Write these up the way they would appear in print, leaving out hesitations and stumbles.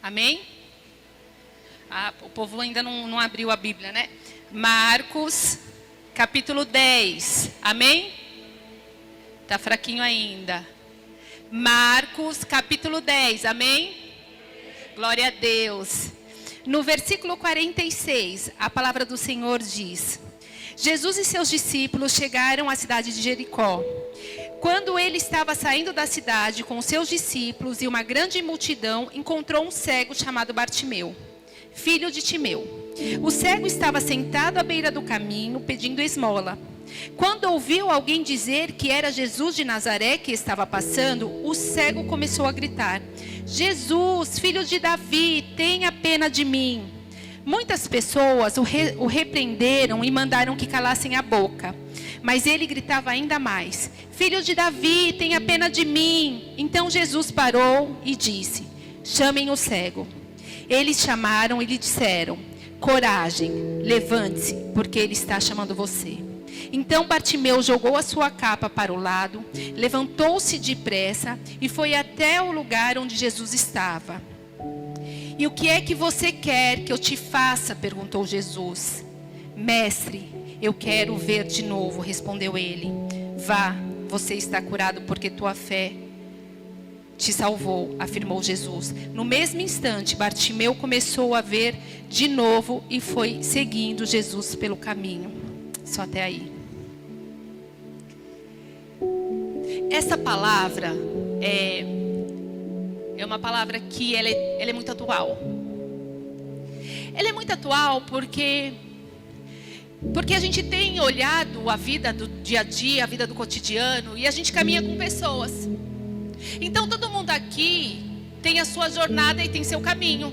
Amém? O povo ainda não abriu a Bíblia, né? Marcos, capítulo 10. Amém? Tá fraquinho ainda. Marcos, capítulo 10. Amém? Glória a Deus. No versículo 46, a palavra do Senhor diz: Jesus e seus discípulos chegaram à cidade de Jericó. Quando ele estava saindo da cidade com os seus discípulos e uma grande multidão, encontrou um cego chamado Bartimeu, filho de Timeu. O cego estava sentado à beira do caminho, pedindo esmola. Quando ouviu alguém dizer que era Jesus de Nazaré que estava passando, o cego começou a gritar: Jesus, filho de Davi, tenha pena de mim. Muitas pessoas o repreenderam e mandaram que calassem a boca. Mas ele gritava ainda mais: Filho de Davi, tenha pena de mim. Então Jesus parou e disse: Chamem o cego. Eles chamaram e lhe disseram: Coragem, levante-se, porque ele está chamando você. Então Bartimeu jogou a sua capa para o lado, levantou-se depressa e foi até o lugar onde Jesus estava. E o que é que você quer que eu te faça? Perguntou Jesus. Mestre, eu quero ver de novo, respondeu ele. Vá, você está curado porque tua fé te salvou, afirmou Jesus. No mesmo instante, Bartimeu começou a ver de novo e foi seguindo Jesus pelo caminho. Só até aí. Essa palavra é uma palavra que ela é muito atual. Ela é muito atual porque a gente tem olhado a vida do dia a dia, a vida do cotidiano, e a gente caminha com pessoas. Então todo mundo aqui tem a sua jornada e tem seu caminho.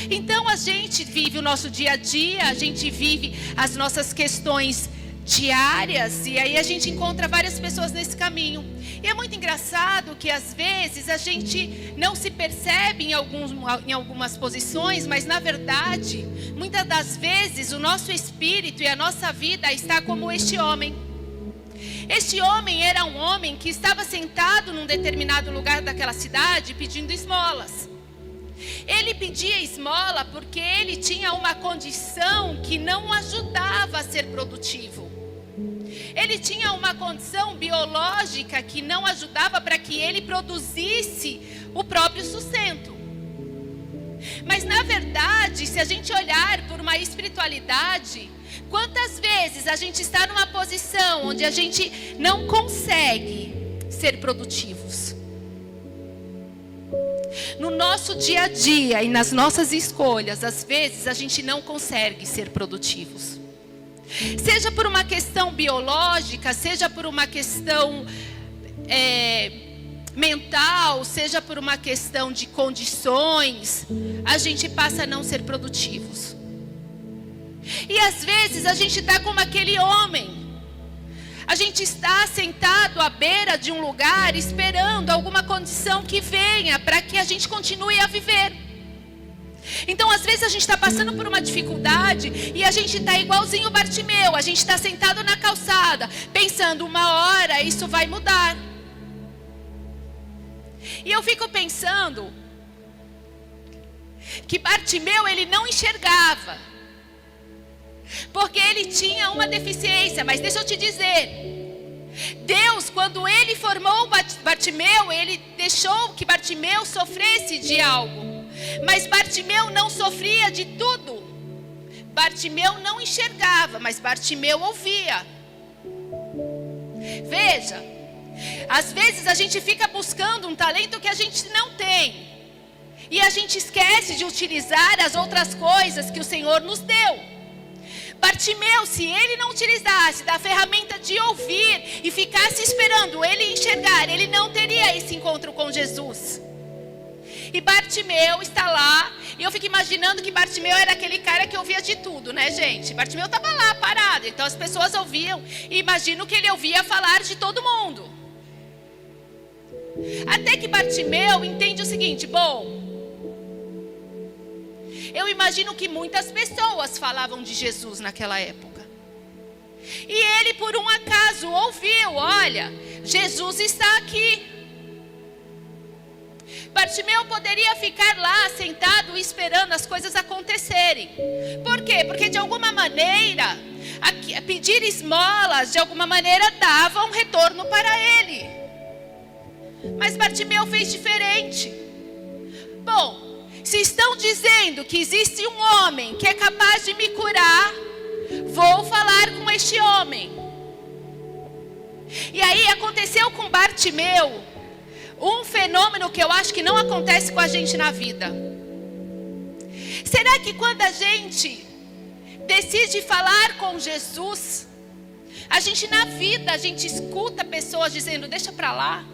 Então a gente vive o nosso dia a dia, a gente vive as nossas questões diárias, e aí a gente encontra várias pessoas nesse caminho. E é muito engraçado que às vezes a gente não se percebe em algumas posições, mas na verdade, muitas das vezes o nosso espírito e a nossa vida está como este homem. Este homem era um homem que estava sentado num determinado lugar daquela cidade pedindo esmolas. Ele pedia esmola porque ele tinha uma condição que não o ajudava a ser produtivo. Ele tinha uma condição biológica que não ajudava para que ele produzisse o próprio sustento. Mas na verdade, se a gente olhar por uma espiritualidade, quantas vezes a gente está numa posição onde a gente não consegue ser produtivos? No nosso dia a dia e nas nossas escolhas, às vezes a gente não consegue ser produtivos. Seja por uma questão biológica, seja por uma questão mental, seja por uma questão de condições, a gente passa a não ser produtivos. E às vezes a gente está como aquele homem. A gente está sentado à beira de um lugar esperando alguma condição que venha para que a gente continue a viver. Então às vezes a gente está passando por uma dificuldade e a gente está igualzinho o Bartimeu. A gente está sentado na calçada pensando, uma hora isso vai mudar. E eu fico pensando que Bartimeu, ele não enxergava, porque ele tinha uma deficiência. Mas deixa eu te dizer, Deus, quando ele formou Bartimeu, ele deixou que Bartimeu sofresse de algo. Mas Bartimeu não sofria de tudo. Bartimeu não enxergava, mas Bartimeu ouvia. Veja, às vezes a gente fica buscando um talento que a gente não tem, e a gente esquece de utilizar as outras coisas que o Senhor nos deu. Bartimeu, se ele não utilizasse da ferramenta de ouvir e ficasse esperando ele enxergar, ele não teria esse encontro com Jesus. E Bartimeu está lá, e eu fico imaginando que Bartimeu era aquele cara que ouvia de tudo, né, gente? Bartimeu estava lá parado, então as pessoas ouviam, e imagino que ele ouvia falar de todo mundo. Até que Bartimeu entende o seguinte: bom, eu imagino que muitas pessoas falavam de Jesus naquela época. E ele, por um acaso, ouviu: olha, Jesus está aqui. Bartimeu poderia ficar lá sentado esperando as coisas acontecerem. Por quê? Porque de alguma maneira, pedir esmolas, de alguma maneira dava um retorno para ele. Mas Bartimeu fez diferente. Bom, se estão dizendo que existe um homem que é capaz de me curar, vou falar com este homem. E aí aconteceu com Bartimeu um fenômeno que eu acho que não acontece com a gente na vida. Será que quando a gente decide falar com Jesus, a gente na vida, a gente escuta pessoas dizendo, deixa pra lá?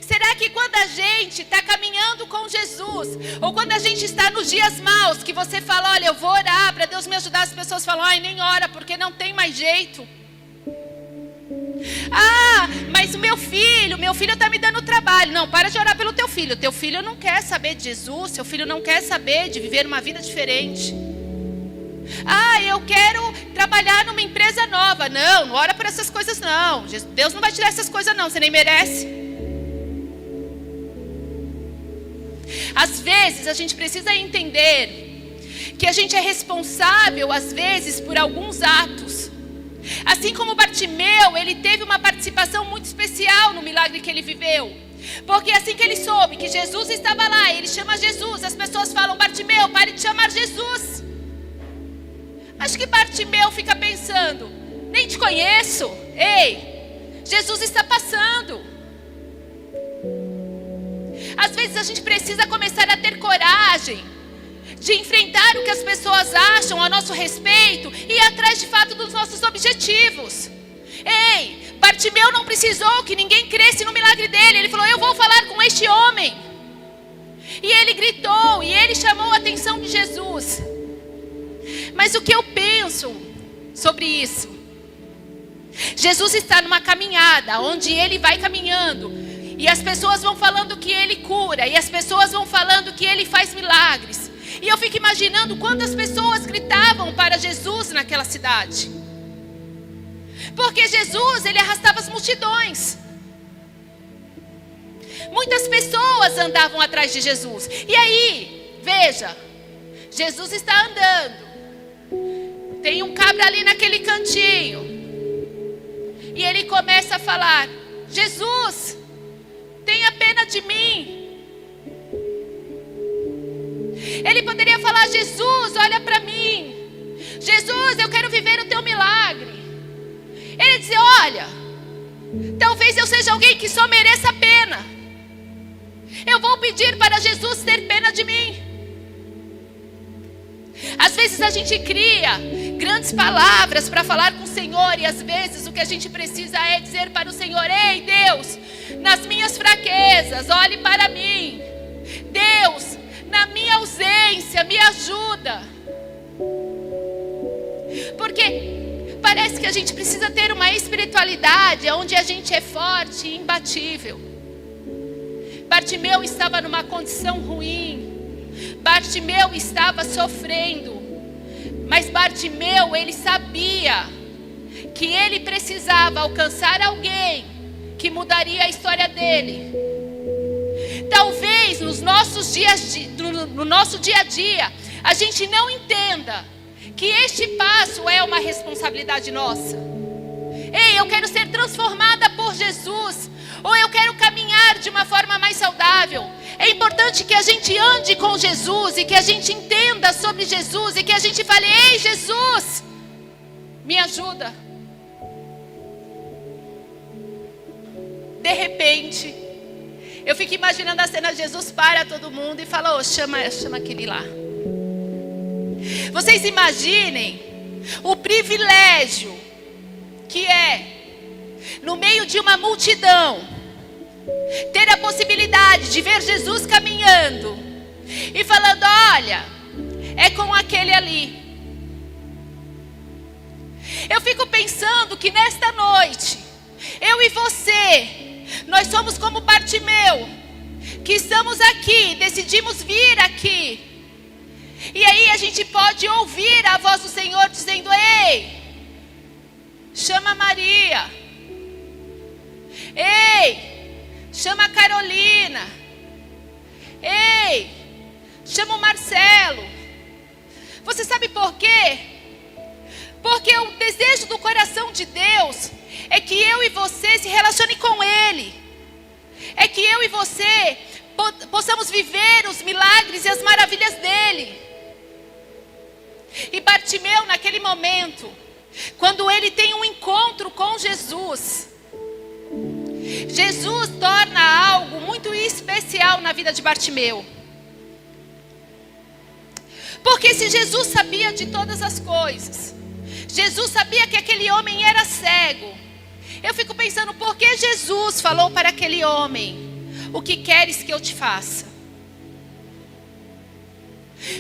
Será que quando a gente está caminhando com Jesus, ou quando a gente está nos dias maus, que você fala, olha, eu vou orar para Deus me ajudar, as pessoas falam, ai, nem ora, porque não tem mais jeito. Ah, mas o meu filho está me dando trabalho. Não, para de orar pelo teu filho não quer saber de Jesus, seu filho não quer saber de viver uma vida diferente. Ah, eu quero trabalhar numa empresa nova. Não ora por essas coisas não, Deus não vai te dar essas coisas não, você nem merece. Às vezes a gente precisa entender que a gente é responsável às vezes por alguns atos. Assim como Bartimeu, ele teve uma participação muito especial no milagre que ele viveu. Porque assim que ele soube que Jesus estava lá, ele chama Jesus, as pessoas falam, Bartimeu, pare de chamar Jesus. Acho que Bartimeu fica pensando, nem te conheço. Ei, Jesus está passando. Às vezes a gente precisa começar a ter coragem de enfrentar o que as pessoas acham a nosso respeito e ir atrás de fato dos nossos objetivos. Ei, Bartimeu não precisou que ninguém cresce no milagre dele. Ele falou, eu vou falar com este homem. E ele gritou, e ele chamou a atenção de Jesus. Mas o que eu penso sobre isso? Jesus está numa caminhada, onde ele vai caminhando, e as pessoas vão falando que ele cura, e as pessoas vão falando que ele faz milagres. E eu fico imaginando quantas pessoas gritavam para Jesus naquela cidade. Porque Jesus, ele arrastava as multidões. Muitas pessoas andavam atrás de Jesus. E aí, veja, Jesus está andando. Tem um cabra ali naquele cantinho. E ele começa a falar, Jesus, tenha pena de mim. Ele poderia falar, Jesus, olha para mim. Jesus, eu quero viver o teu milagre. Ele dizia, olha, talvez eu seja alguém que só mereça a pena. Eu vou pedir para Jesus ter pena de mim. Às vezes a gente cria grandes palavras para falar com o Senhor, e às vezes o que a gente precisa é dizer para o Senhor, ei Deus, nas minhas fraquezas, olhe para mim. Deus, na minha ausência, me ajuda. Porque parece que a gente precisa ter uma espiritualidade onde a gente é forte e imbatível. Bartimeu estava numa condição ruim. Bartimeu estava sofrendo. Mas Bartimeu, ele sabia que ele precisava alcançar alguém que mudaria a história dele. Talvez no nosso dia a dia, a gente não entenda que este passo é uma responsabilidade nossa. Ei, eu quero ser transformada por Jesus, ou eu quero caminhar de uma forma mais saudável. É importante que a gente ande com Jesus e que a gente entenda sobre Jesus e que a gente fale, ei Jesus, me ajuda. De repente, eu fico imaginando a cena, Jesus para todo mundo e fala, oh, chama aquele lá. Vocês imaginem o privilégio que é, no meio de uma multidão, ter a possibilidade de ver Jesus caminhando e falando, olha, é com aquele ali. Eu fico pensando que nesta noite, eu e você, nós somos como Bartimeu, que estamos aqui, decidimos vir aqui. E aí a gente pode ouvir a voz do Senhor dizendo, ei, chama Maria. Ei, chama a Carolina. Ei, Chama o Marcelo. Você sabe por quê? Porque o desejo do coração de Deus é que eu e você se relacione com Ele. É que eu e você possamos viver os milagres e as maravilhas dEle. E Bartimeu, naquele momento, quando ele tem um encontro com Jesus, Jesus torna algo muito especial na vida de Bartimeu. Porque se Jesus sabia de todas as coisas, Jesus sabia que aquele homem era cego, eu fico pensando, por que Jesus falou para aquele homem: o que queres que eu te faça?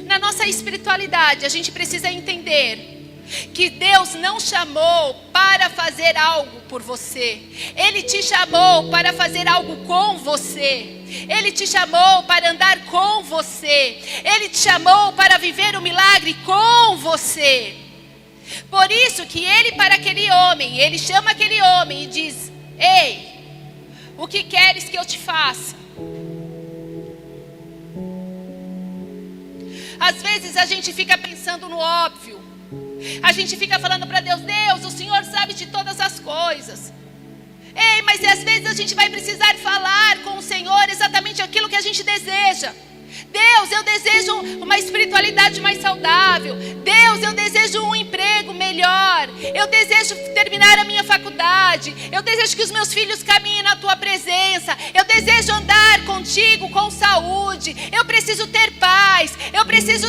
Na nossa espiritualidade, a gente precisa entender que Deus não chamou para fazer algo por você. Ele te chamou para fazer algo com você. Ele te chamou para andar com você. Ele te chamou para viver o milagre com você. Por isso que ele para aquele homem, ele chama aquele homem e diz: ei, o que queres que eu te faça? Às vezes a gente fica pensando no óbvio. A gente fica falando para Deus: Deus, o Senhor sabe de todas as coisas. Ei, mas às vezes a gente vai precisar falar com o Senhor exatamente aquilo que a gente deseja. Deus, eu desejo uma espiritualidade mais saudável. Deus, eu desejo um emprego melhor. Eu desejo terminar a minha faculdade. Eu desejo que os meus filhos caminhem na tua presença. Eu desejo andar contigo com saúde. Eu preciso ter paz. Eu preciso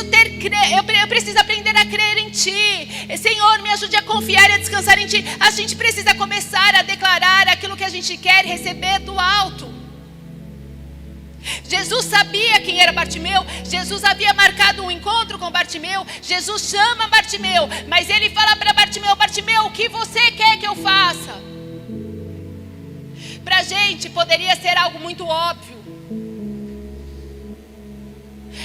aprender a crer em ti. Senhor, me ajude a confiar e a descansar em ti. A gente precisa começar a declarar aquilo que a gente quer receber do alto. Jesus sabia quem era Bartimeu. Jesus havia marcado um encontro com Bartimeu. Jesus chama Bartimeu, mas ele fala para Bartimeu: Bartimeu, o que você quer que eu faça? Para a gente poderia ser algo muito óbvio,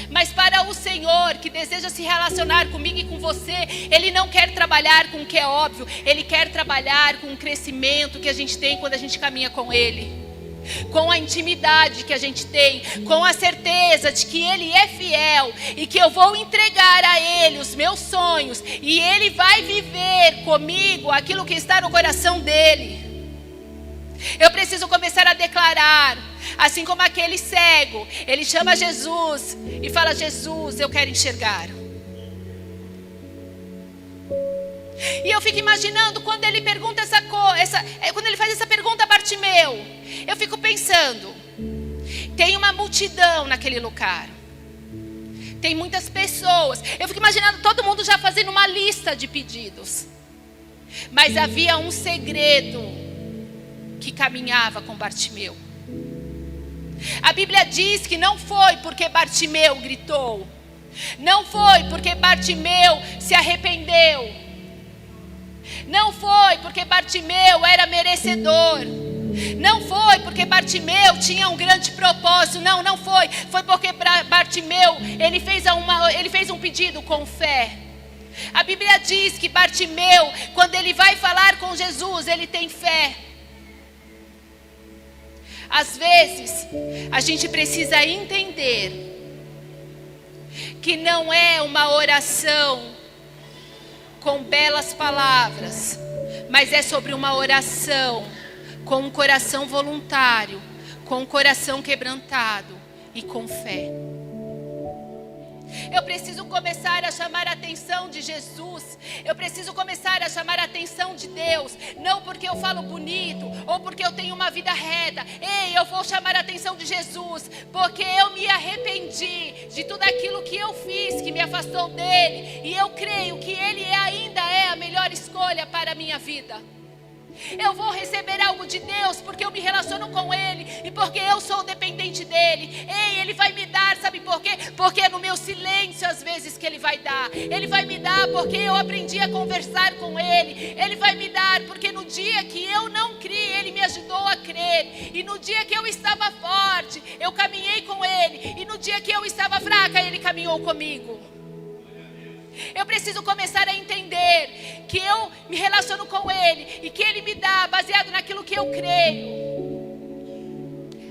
mas para o Senhor, que deseja se relacionar comigo e com você, Ele não quer trabalhar com o que é óbvio. Ele quer trabalhar com o crescimento que a gente tem quando a gente caminha com Ele, com a intimidade que a gente tem, com a certeza de que Ele é fiel e que eu vou entregar a Ele os meus sonhos e Ele vai viver comigo aquilo que está no coração dEle. Eu preciso começar a declarar, assim como aquele cego, ele chama Jesus e fala: Jesus, eu quero enxergar. E eu fico imaginando quando ele pergunta quando ele faz essa pergunta a Bartimeu, eu fico pensando, tem uma multidão naquele lugar, tem muitas pessoas, eu fico imaginando todo mundo já fazendo uma lista de pedidos, mas havia um segredo que caminhava com Bartimeu. A Bíblia diz que não foi porque Bartimeu gritou, não foi porque Bartimeu se arrependeu, não foi porque Bartimeu era merecedor, não foi porque Bartimeu tinha um grande propósito, não foi. Foi porque Bartimeu, ele fez um pedido com fé. A Bíblia diz que Bartimeu, quando ele vai falar com Jesus, ele tem fé. Às vezes, a gente precisa entender que não é uma oração com belas palavras, mas é sobre uma oração com um coração voluntário, com um coração quebrantado e com fé. Eu preciso começar a chamar a atenção de Jesus. Eu preciso começar a chamar a atenção de Deus. Não porque eu falo bonito ou porque eu tenho uma vida reta. Ei, eu vou chamar a atenção de Jesus, porque eu me arrependi de tudo aquilo que eu fiz, que me afastou dele. E eu creio que ele ainda é a melhor escolha para a minha vida. Eu vou receber algo de Deus porque eu me relaciono com Ele e porque eu sou dependente dEle. Ei, Ele vai me dar, sabe por quê? Porque é no meu silêncio às vezes que Ele vai dar. Ele vai me dar porque eu aprendi a conversar com Ele. Ele vai me dar porque no dia que eu não criei, Ele me ajudou a crer. E no dia que eu estava forte, eu caminhei com Ele. E no dia que eu estava fraca, Ele caminhou comigo. Eu preciso começar a entender que eu me relaciono com Ele e que Ele me dá baseado naquilo que eu creio.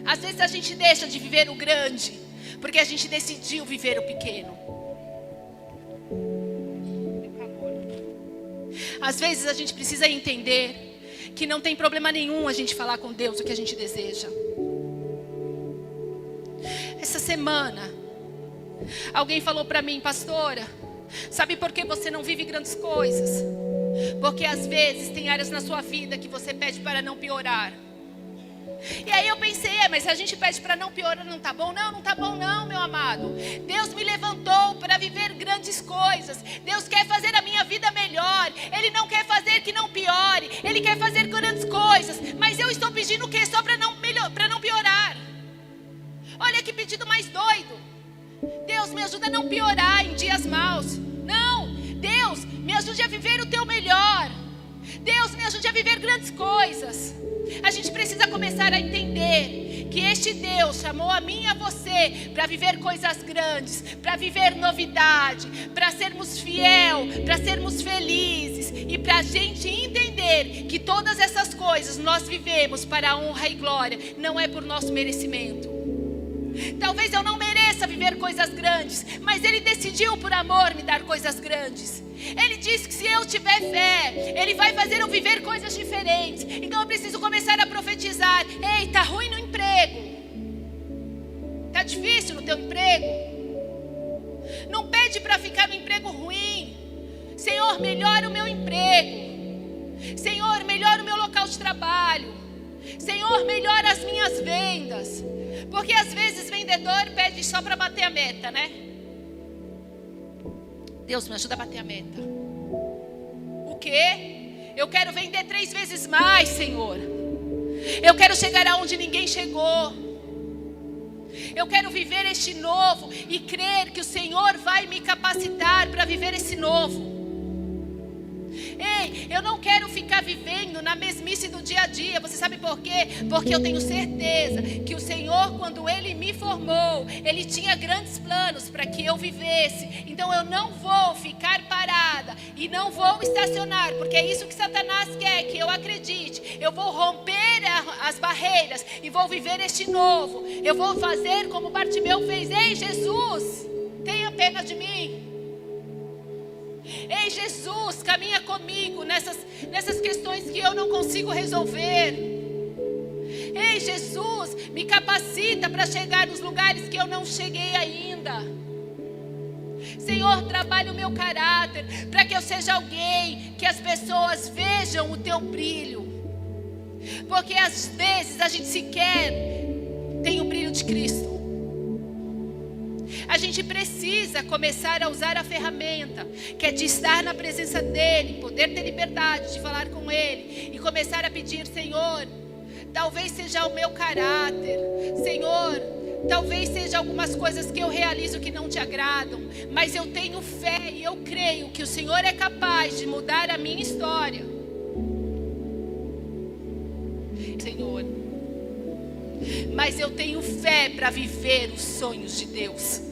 Às vezes a gente deixa de viver o grande Porque a gente decidiu viver o pequeno. Às vezes a gente precisa entender que não tem problema nenhum a gente falar com Deus o que a gente deseja. Essa semana, alguém falou para mim: pastora, sabe por que você não vive grandes coisas? Porque às vezes tem áreas na sua vida que você pede para não piorar. E aí eu pensei, mas se a gente pede para não piorar, não tá bom? Não, não tá bom não, meu amado. Deus me levantou para viver grandes coisas. Deus quer fazer a minha vida melhor. Ele não quer fazer que não piore. Ele quer fazer grandes coisas. Mas eu estou pedindo o quê? Só para não piorar. Olha que pedido mais doido. Deus, me ajuda a não piorar em dias maus. Não, Deus, me ajude a viver o teu melhor. Deus, me ajude a viver grandes coisas. A gente precisa começar a entender que este Deus chamou a mim e a você para viver coisas grandes, para viver novidade, para sermos fiel, para sermos felizes e para a gente entender que todas essas coisas nós vivemos para a honra e glória, não é por nosso merecimento. Talvez eu não mereça viver coisas grandes, mas Ele decidiu por amor me dar coisas grandes. Ele disse que se eu tiver fé, Ele vai fazer eu viver coisas diferentes. Então eu preciso começar a profetizar. Ei, tá ruim no emprego? Tá difícil no teu emprego? Não pede para ficar no emprego ruim. Senhor, melhora o meu emprego. Senhor, melhora o meu local de trabalho. Senhor, melhora as minhas vendas. Porque às vezes vendedor pede só para bater a meta, né? Deus, me ajuda a bater a meta. O quê? Eu quero vender 3 vezes mais, Senhor. Eu quero chegar aonde ninguém chegou. Eu quero viver este novo e crer que o Senhor vai me capacitar para viver esse novo. Ei, eu não quero ficar vivendo na mesmice do dia a dia. Você sabe por quê? Porque eu tenho certeza que o Senhor, quando Ele me formou, Ele tinha grandes planos para que eu vivesse. Então eu não vou ficar parada e não vou estacionar, porque é isso que Satanás quer que eu acredite. Eu vou romper as barreiras e vou viver este novo. Eu vou fazer como Bartimeu fez. Ei, Jesus, tenha pena de mim. Ei, Jesus, caminha comigo nessas questões que eu não consigo resolver. Ei, Jesus, me capacita para chegar nos lugares que eu não cheguei ainda. Senhor, trabalha o meu caráter para que eu seja alguém que as pessoas vejam o teu brilho. Porque às vezes a gente sequer tem o brilho de Cristo. A gente precisa começar a usar a ferramenta, que é de estar na presença dEle, poder ter liberdade de falar com Ele e começar a pedir: Senhor, talvez seja o meu caráter, Senhor, talvez seja algumas coisas que eu realizo que não te agradam, mas eu tenho fé e eu creio que o Senhor é capaz de mudar a minha história. Senhor, mas eu tenho fé para viver os sonhos de Deus.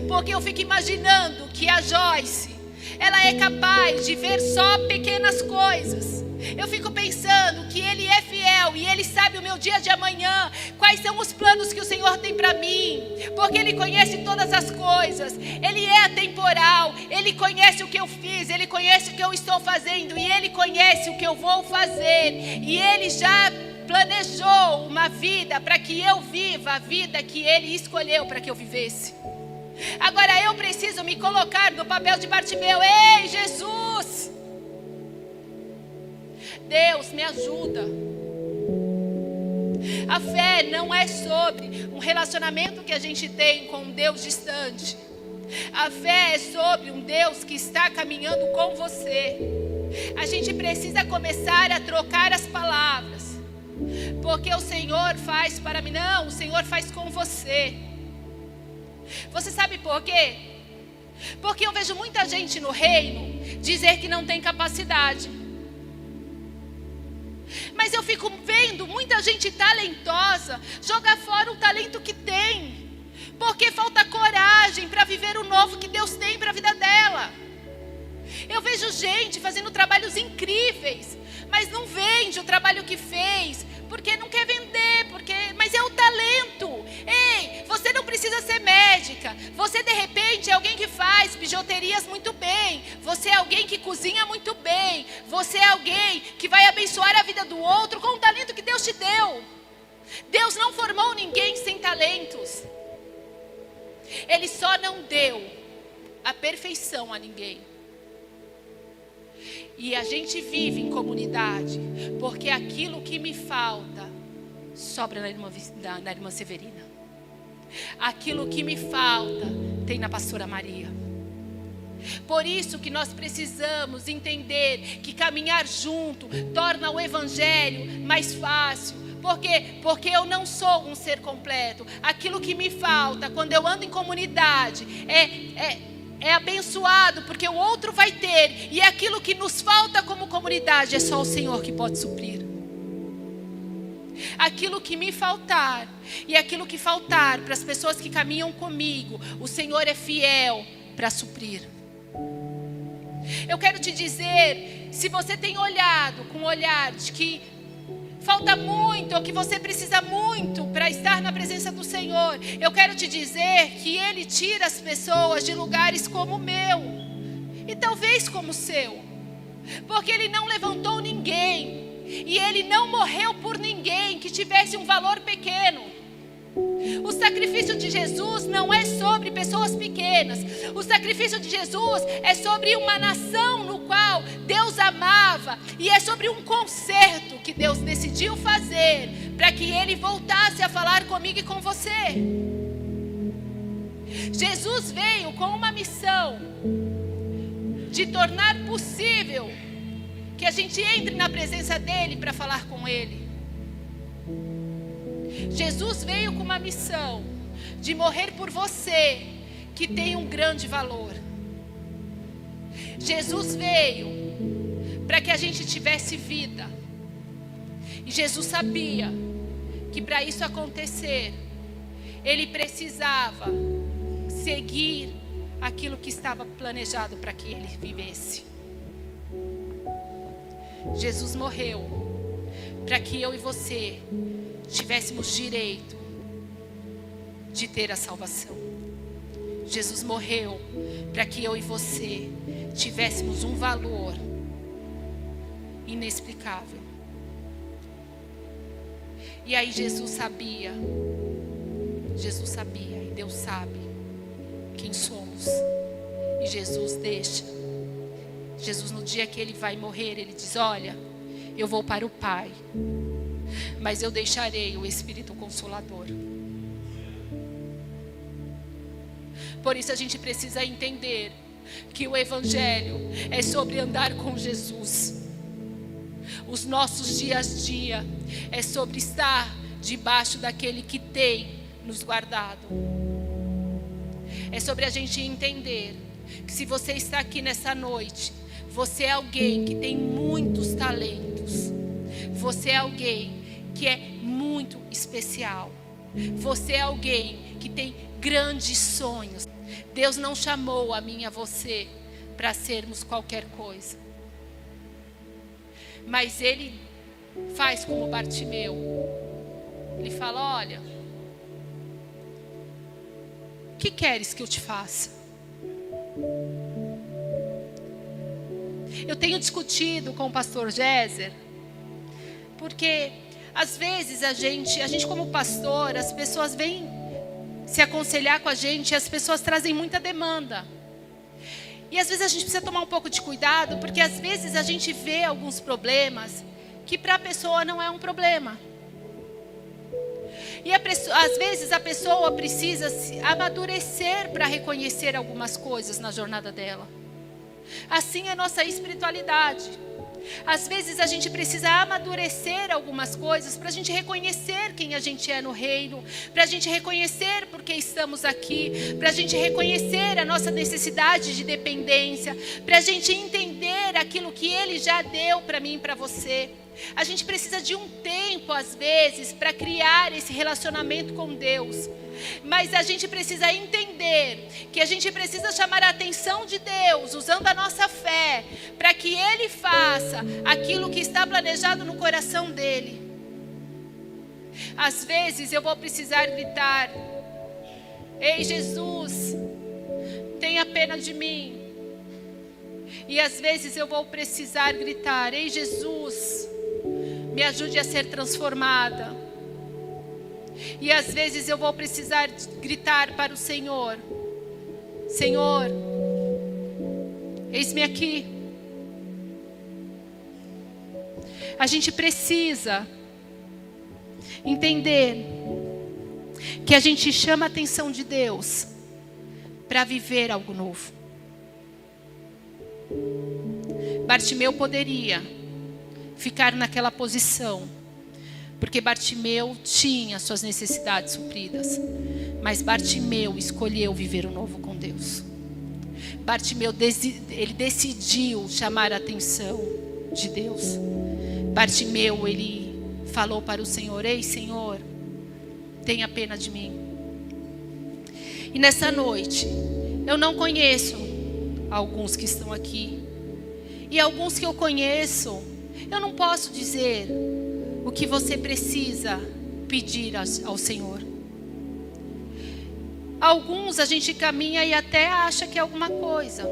Porque eu fico imaginando que a Joyce, ela é capaz de ver só pequenas coisas. Eu fico pensando que Ele é fiel e Ele sabe o meu dia de amanhã, quais são os planos que o Senhor tem para mim, porque Ele conhece todas as coisas. Ele é atemporal, Ele conhece o que eu fiz, Ele conhece o que eu estou fazendo e Ele conhece o que eu vou fazer. E Ele já planejou uma vida para que eu viva a vida que Ele escolheu para que eu vivesse. Agora eu preciso me colocar no papel de Bartimeu. Ei, Jesus, Deus, me ajuda. A fé não é sobre um relacionamento que a gente tem com um Deus distante. A fé é sobre um Deus que está caminhando com você. A gente precisa começar a trocar as palavras. Porque o Senhor faz para mim. Não, o Senhor faz com você. Você sabe por quê? Porque eu vejo muita gente no reino dizer que não tem capacidade. Mas eu fico vendo muita gente talentosa jogar fora o talento que tem. Porque falta coragem para viver o novo que Deus tem para a vida dela. Eu vejo gente fazendo trabalhos incríveis, mas não vende o trabalho que fez, porque não quer vender, mas é o talento. Ei, você não precisa precisa ser médica. Você de repente é alguém que faz bijuterias muito bem. Você é alguém que cozinha muito bem. Você é alguém que vai abençoar a vida do outro com o talento que Deus te deu. Deus não formou ninguém sem talentos. Ele só não deu a perfeição a ninguém. E a gente vive em comunidade, porque aquilo que me falta sobra na irmã Severina. Aquilo que me falta tem na pastora Maria. Por isso que nós precisamos entender que caminhar junto torna o evangelho mais fácil. Por quê? Porque eu não sou um ser completo. Aquilo que me falta quando eu ando em comunidade é abençoado, porque o outro vai ter. E aquilo que nos falta como comunidade é só o Senhor que pode suprir. Aquilo que me faltar e aquilo que faltar para as pessoas que caminham comigo, o Senhor é fiel para suprir. Eu quero te dizer, se você tem olhado com um olhar de que falta muito, ou que você precisa muito para estar na presença do Senhor, eu quero te dizer que Ele tira as pessoas de lugares como o meu, e talvez como o seu, porque Ele não levantou ninguém, e Ele não morreu por ninguém que tivesse um valor pequeno. O sacrifício de Jesus não é sobre pessoas pequenas. O sacrifício de Jesus é sobre uma nação no qual Deus amava. E é sobre um concerto que Deus decidiu fazer para que Ele voltasse a falar comigo e com você. Jesus veio com uma missão de tornar possível que a gente entre na presença dEle para falar com Ele. Jesus veio com uma missão de morrer por você, que tem um grande valor. Jesus veio para que a gente tivesse vida. E Jesus sabia que para isso acontecer, Ele precisava seguir aquilo que estava planejado para que Ele vivesse. Jesus morreu para que eu e você tivéssemos direito de ter a salvação. Jesus morreu para que eu e você tivéssemos um valor inexplicável. E aí Jesus sabia, e Deus sabe quem somos. E Jesus deixa. Jesus, no dia que Ele vai morrer, Ele diz: olha, eu vou para o Pai, mas eu deixarei o Espírito Consolador. Por isso a gente precisa entender que o Evangelho é sobre andar com Jesus. Os nossos dias a dia é sobre estar debaixo daquele que tem nos guardado. É sobre a gente entender que se você está aqui nessa noite, você é alguém que tem muitos talentos. Você é alguém que é muito especial. Você é alguém que tem grandes sonhos. Deus não chamou a mim e a você para sermos qualquer coisa. Mas Ele faz como Bartimeu. Ele fala: olha, o que queres que eu te faça? Eu tenho discutido com o pastor Géser, porque às vezes a gente como pastor, as pessoas vêm se aconselhar com a gente, e as pessoas trazem muita demanda. E às vezes a gente precisa tomar um pouco de cuidado, porque às vezes a gente vê alguns problemas que para a pessoa não é um problema. E às vezes a pessoa precisa amadurecer para reconhecer algumas coisas na jornada dela. Assim é a nossa espiritualidade. Às vezes a gente precisa amadurecer algumas coisas para a gente reconhecer quem a gente é no reino, para a gente reconhecer porque estamos aqui, para a gente reconhecer a nossa necessidade de dependência, para a gente entender aquilo que Ele já deu para mim e para você. A gente precisa de um tempo, às vezes, para criar esse relacionamento com Deus. Mas a gente precisa entender que a gente precisa chamar a atenção de Deus, usando a nossa fé, para que Ele faça aquilo que está planejado no coração dEle. Às vezes eu vou precisar gritar Ei, Jesus, tenha pena de mim. E às vezes eu vou precisar gritar: ei, Jesus, me ajude a ser transformada. E às vezes eu vou precisar gritar para o Senhor: Senhor, eis-me aqui. A gente precisa entender que a gente chama a atenção de Deus para viver algo novo. Bartimeu poderia ficar naquela posição, porque Bartimeu tinha suas necessidades supridas. Mas Bartimeu escolheu viver o novo com Deus. Bartimeu, ele decidiu chamar a atenção de Deus. Bartimeu, ele falou para o Senhor: ei, Senhor, tenha pena de mim. E nessa noite, eu não conheço alguns que estão aqui. E alguns que eu conheço, eu não posso dizer o que você precisa pedir ao Senhor. Alguns a gente caminha e até acha que é alguma coisa.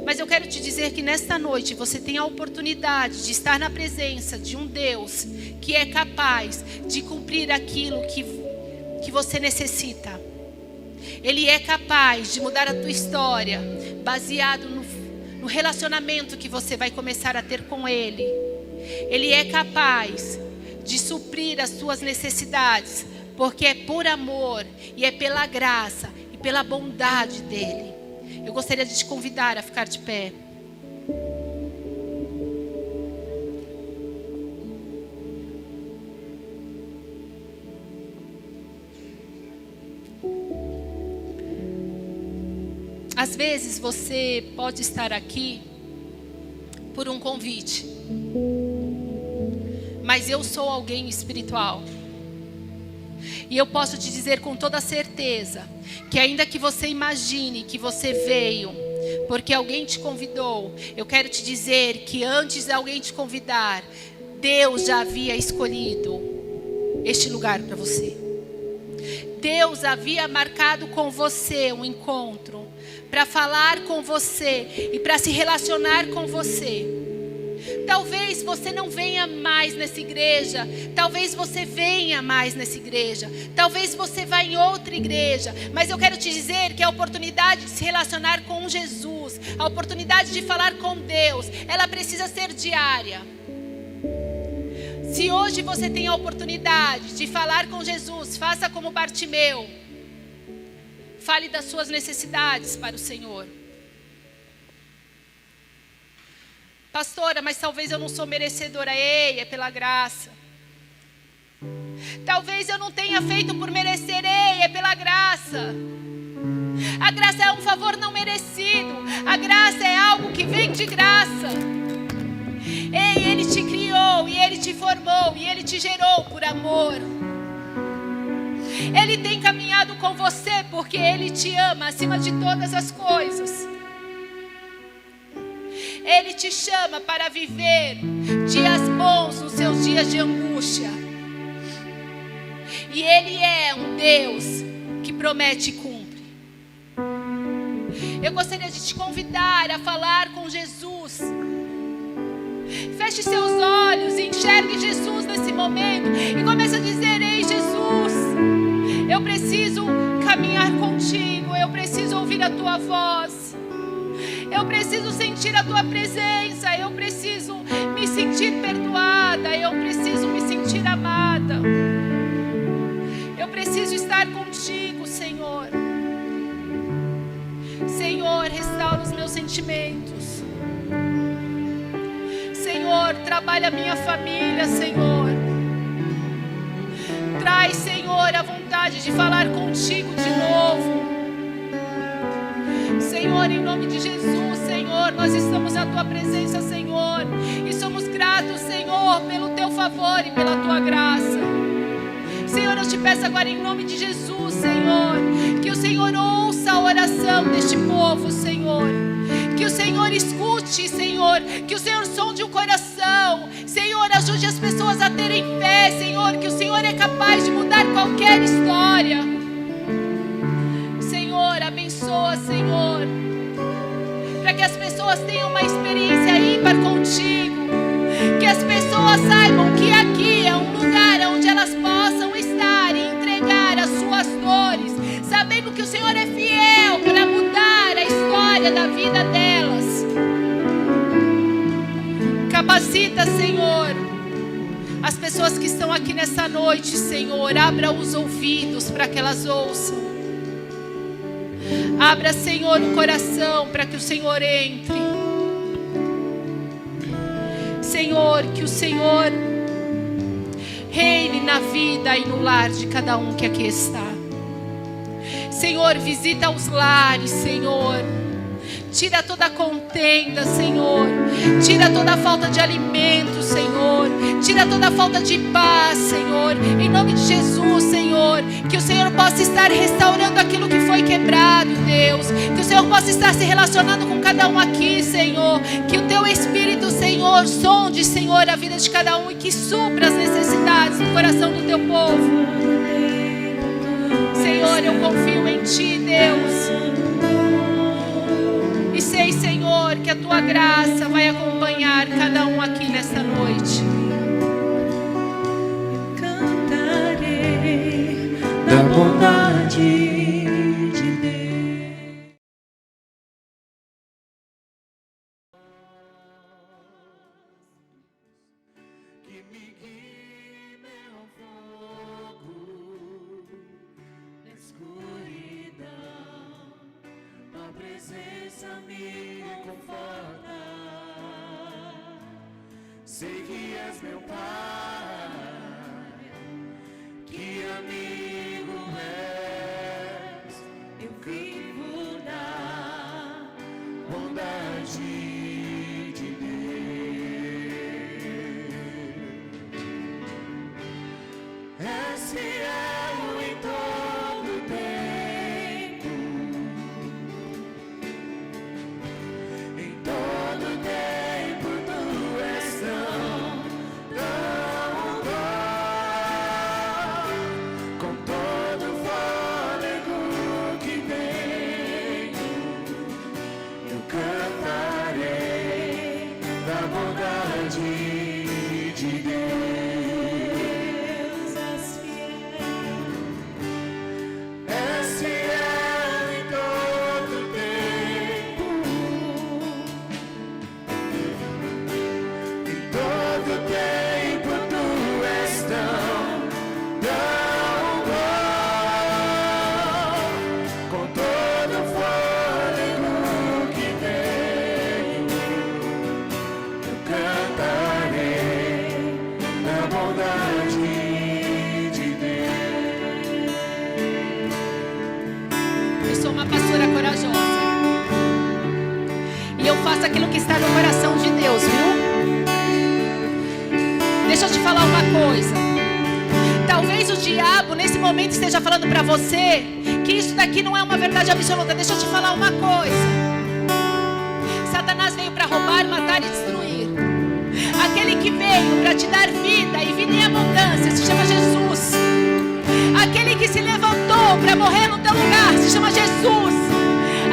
Mas eu quero te dizer que nesta noite você tem a oportunidade de estar na presença de um Deus que é capaz de cumprir aquilo que você necessita. Ele é capaz de mudar a tua história, baseado no relacionamento que você vai começar a ter com Ele. Ele é capaz de suprir as suas necessidades, porque é por amor e é pela graça e pela bondade dEle. Eu gostaria de te convidar a ficar de pé. Às vezes você pode estar aqui por um convite, mas eu sou alguém espiritual. E eu posso te dizer com toda certeza que ainda que você imagine que você veio porque alguém te convidou, eu quero te dizer que antes de alguém te convidar, Deus já havia escolhido este lugar para você. Deus havia marcado com você um encontro para falar com você e para se relacionar com você. Talvez você não venha mais nessa igreja. Talvez você venha mais nessa igreja. Talvez você vá em outra igreja. Mas eu quero te dizer que a oportunidade de se relacionar com Jesus, a oportunidade de falar com Deus, ela precisa ser diária. Se hoje você tem a oportunidade de falar com Jesus, faça como Bartimeu. Fale das suas necessidades para o Senhor. Pastora, mas talvez eu não sou merecedora. Ei, é pela graça. Talvez eu não tenha feito por merecer. Ei, é pela graça. A graça é um favor não merecido. A graça é algo que vem de graça. Ei, Ele te criou, e Ele te formou, e Ele te gerou por amor. Ele tem caminhado com você porque Ele te ama acima de todas as coisas. Ele te chama para viver dias bons nos seus dias de angústia. E Ele é um Deus que promete e cumpre. Eu gostaria de te convidar a falar com Jesus. Feche seus olhos e enxergue Jesus nesse momento. E comece a dizer: ei, Jesus, eu preciso caminhar contigo. Eu preciso ouvir a tua voz. Eu preciso sentir a tua presença. Eu preciso me sentir perdoada. Eu preciso me sentir amada. Eu preciso estar contigo, Senhor. Senhor, restaura os meus sentimentos. Senhor, trabalha a minha família, Senhor. Traz, Senhor, a vontade de falar contigo de novo. Senhor, em nome de Jesus, Senhor, nós estamos na tua presença, Senhor, e somos gratos, Senhor, pelo teu favor e pela tua graça. Senhor, eu te peço agora em nome de Jesus, Senhor, que o Senhor ouça a oração deste povo, Senhor. Que o Senhor escute, Senhor, que o Senhor sonde o coração. Senhor, ajude as pessoas a terem fé, Senhor, que o Senhor é capaz de mudar qualquer história. pessoas, Senhor, para que as pessoas tenham uma experiência ímpar contigo, que as pessoas saibam que aqui é um lugar onde elas possam estar e entregar as suas dores, sabendo que o Senhor é fiel para mudar a história da vida delas. Capacita, Senhor, as pessoas que estão aqui nessa noite, Senhor. Abra os ouvidos para que elas ouçam. Abra, Senhor, o coração para que o Senhor entre. Senhor, que o Senhor reine na vida e no lar de cada um que aqui está. Senhor, visita os lares, Senhor. Tira toda a contenda, Senhor. Tira toda a falta de alimento, Senhor. Tira toda a falta de paz, Senhor. Em nome de Jesus, Senhor. Que o Senhor possa estar restaurando aquilo que foi quebrado, Deus. Que o Senhor possa estar se relacionando com cada um aqui, Senhor. Que o Teu Espírito, Senhor, sonde, Senhor, a vida de cada um e que supra as necessidades do coração do Teu povo. Senhor, eu confio em Ti, Deus. E sei, Senhor, que a Tua graça vai acompanhar cada um aqui nesta noite. Cantarei da bondade de Deus. Que me guie ao fogo na escuridão. A presença me conforta. Sei que és meu Pai, que amigo és. Eu vivo na bondade de Deus. És fiel em todo tempo. Em todo tempo Tu és tão bom. Com todo fôlego que tenho, eu cantarei da bondade de Deus. És fiel em todo tempo. Em todo tempo Tu és tão bom. Com todo fôlego que tenho, eu cantarei da bondade de Deus. Eu sou uma pastora corajosa. E eu faço aquilo que está no coração de Deus, viu? Deixa eu te falar uma coisa. Talvez o diabo nesse momento esteja falando para você que isso daqui não é uma verdade absoluta. Deixa eu te falar uma coisa. Satanás veio para roubar, matar e destruir. Aquele que veio para te dar vida e vida em abundância se chama Jesus. Aquele que se levantou para morrer no teu lugar se chama Jesus.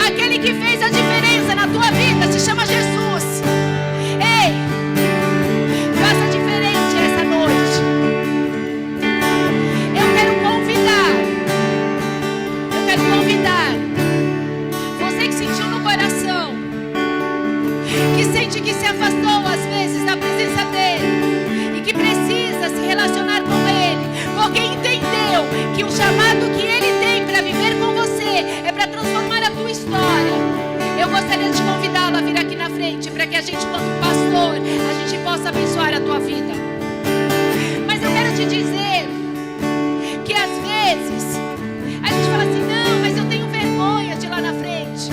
Aquele que fez a diferença na tua vida se chama Jesus. Ei, faça diferente essa noite. Eu quero convidar você que sentiu no coração, que sente que se afastou às vezes da presença dele e que precisa se relacionar com ele, porque entendeu que o chamado que ele tem para viver com você é para transformar a tua história. Eu gostaria de convidá-lo a vir aqui na frente para que a gente, quanto pastor, a gente possa abençoar a tua vida. Mas eu quero te dizer que às vezes a gente fala assim: não, mas eu tenho vergonha de ir lá na frente.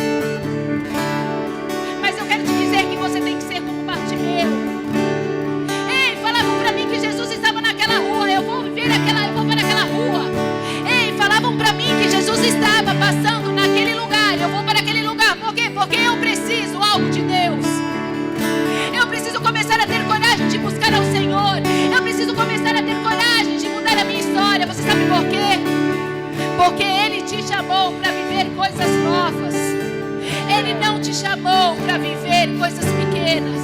Mas eu quero te dizer que você tem que ser como Bartimeu. Ei, falavam para mim que Jesus estava naquela rua, eu vou para aquela rua. Ei, falavam para mim que Jesus estava passando naquele lugar, eu vou para aquele lugar. Por quê? Porque eu preciso algo de Deus. Eu preciso começar a ter coragem de buscar ao Senhor. Eu preciso começar a ter coragem de mudar a minha coisas pequenas.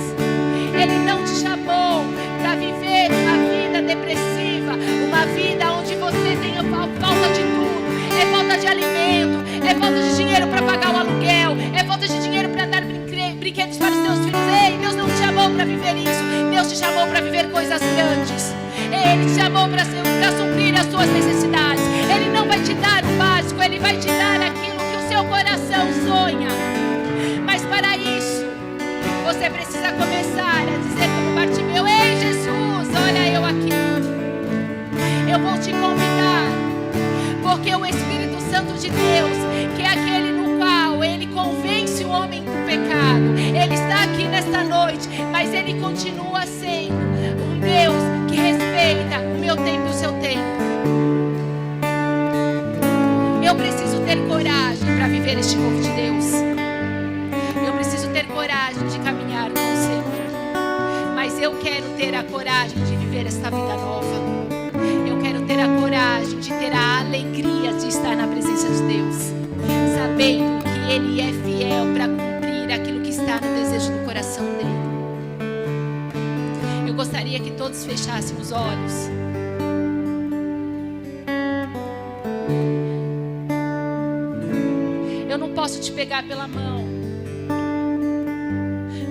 Ele não te chamou para viver uma vida depressiva, uma vida onde você tenha falta de tudo. É falta de alimento, é falta de dinheiro para pagar o aluguel, é falta de dinheiro para dar brinquedos para os teus filhos. Ei, Deus não te chamou para viver isso. Deus te chamou para viver coisas grandes. Ele te chamou para suprir as suas necessidades. Ele não vai te dar o básico, Ele vai te dar aquilo que o seu coração sonha. Mas para isso, você precisa começar a dizer como Bartimeu: ei, Jesus, olha eu aqui. Eu vou te convidar, porque o Espírito Santo de Deus, que é aquele no qual Ele convence o homem do pecado, Ele está aqui nesta noite, mas Ele continua sendo um Deus que respeita o meu tempo e o seu tempo. Eu preciso ter coragem para viver este novo de Deus. Eu preciso ter coragem de caminhar com o Senhor. Mas eu quero ter a coragem de viver esta vida nova. Eu quero ter a coragem de ter a alegria de estar na presença de Deus, sabendo que Ele é fiel para cumprir aquilo que está no desejo do coração dEle. Eu gostaria que todos fechassem os olhos. Eu não posso te pegar pela mão,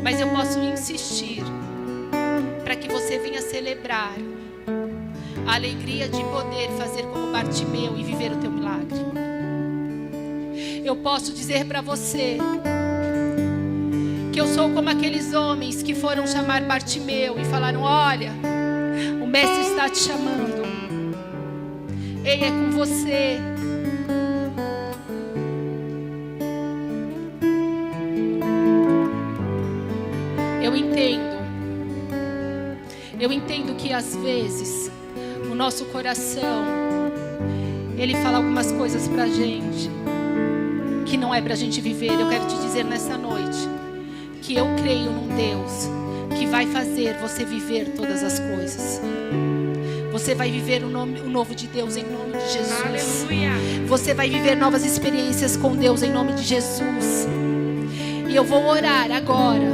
mas eu posso insistir para que você venha celebrar a alegria de poder fazer como Bartimeu e viver o teu milagre. Eu posso dizer para você que eu sou como aqueles homens que foram chamar Bartimeu e falaram: olha, o mestre está te chamando. Ei, é com você. Eu entendo que às vezes o nosso coração, ele fala algumas coisas pra gente que não é pra gente viver. Eu quero te dizer nessa noite que eu creio num Deus que vai fazer você viver todas as coisas. Você vai viver o novo de Deus em nome de Jesus. Aleluia. Você vai viver novas experiências com Deus em nome de Jesus. E eu vou orar agora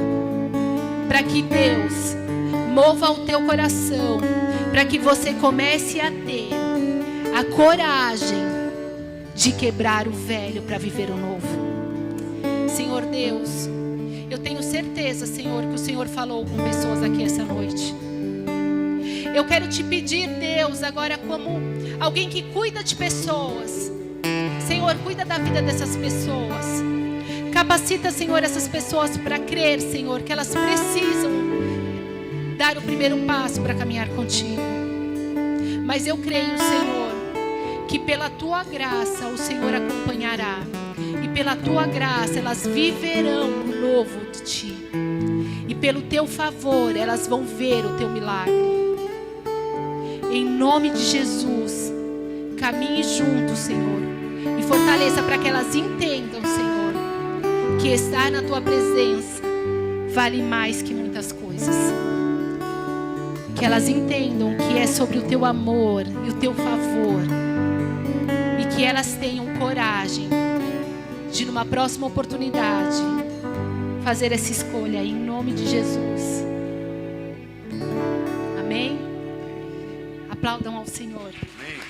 para que Deus mova o teu coração, para que você comece a ter a coragem de quebrar o velho para viver o novo. Senhor Deus, eu tenho certeza, Senhor, que o Senhor falou com pessoas aqui essa noite. Eu quero te pedir, Deus, agora como alguém que cuida de pessoas. Senhor, cuida da vida dessas pessoas. Capacita, Senhor, essas pessoas para crer, Senhor, que elas precisam dar o primeiro passo para caminhar contigo. Mas eu creio, Senhor, que pela tua graça o Senhor acompanhará. E pela tua graça elas viverão o novo de ti. E pelo teu favor elas vão ver o teu milagre. Em nome de Jesus, caminhe junto, Senhor. E fortaleça para que elas entendam, Senhor, que estar na tua presença vale mais que muitas coisas. Que elas entendam que é sobre o teu amor e o teu favor. E que elas tenham coragem de, numa próxima oportunidade, fazer essa escolha em nome de Jesus. Amém? Aplaudam ao Senhor. Amém.